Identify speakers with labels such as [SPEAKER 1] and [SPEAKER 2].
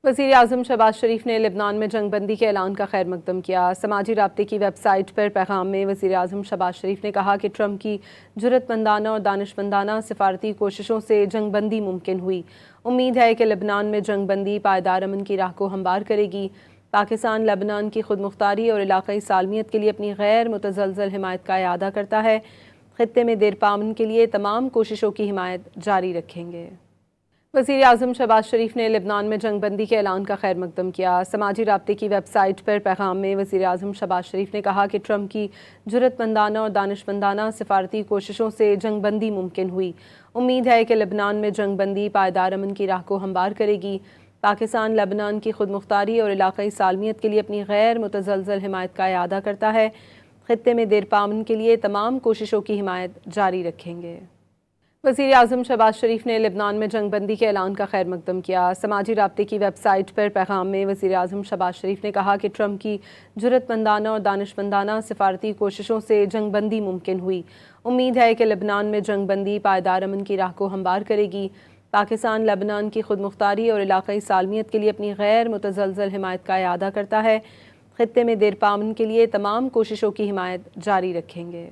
[SPEAKER 1] وزیر اعظم شہباز شریف نے لبنان میں جنگ بندی کے اعلان کا خیر مقدم کیا۔ سماجی رابطے کی ویب سائٹ پر پیغام میں وزیر اعظم شہباز شریف نے کہا کہ ٹرمپ کی جرأت مندانہ اور دانشمندانہ سفارتی کوششوں سے جنگ بندی ممکن ہوئی۔ امید ہے کہ لبنان میں جنگ بندی پائیدار امن کی راہ کو ہموار کرے گی۔ پاکستان لبنان کی خود مختاری اور علاقائی سالمیت کے لیے اپنی غیر متزلزل حمایت کا اعادہ کرتا ہے۔ خطے میں دیرپا امن کے لیے تمام کوششوں کی حمایت جاری رکھیں گے۔ وزیر اعظم شہباز شریف نے لبنان میں جنگ بندی کے اعلان کا خیر مقدم کیا۔ سماجی رابطے کی ویب سائٹ پر پیغام میں وزیر اعظم شہباز شریف نے کہا کہ ٹرمپ کی جرأت مندانہ اور دانشمندانہ سفارتی کوششوں سے جنگ بندی ممکن ہوئی۔ امید ہے کہ لبنان میں جنگ بندی پائیدار امن کی راہ کو ہموار کرے گی۔ پاکستان لبنان کی خود مختاری اور علاقائی سالمیت کے لیے اپنی غیر متزلزل حمایت کا اعادہ کرتا ہے۔ خطے میں دیرپا امن کے لیے تمام کوششوں کی حمایت جاری رکھیں گے۔ وزیر اعظم شہباز شریف نے لبنان میں جنگ بندی کے اعلان کا خیر مقدم کیا۔ سماجی رابطے کی ویب سائٹ پر پیغام میں وزیر اعظم شہباز شریف نے کہا کہ ٹرمپ کی جرأت مندانہ اور دانشمندانہ سفارتی کوششوں سے جنگ بندی ممکن ہوئی۔ امید ہے کہ لبنان میں جنگ بندی پائیدار امن کی راہ کو ہموار کرے گی۔ پاکستان لبنان کی خود مختاری اور علاقائی سالمیت کے لیے اپنی غیر متزلزل حمایت کا اعادہ کرتا ہے۔ خطے میں دیرپا امن کے لیے تمام کوششوں کی حمایت جاری رکھیں گے۔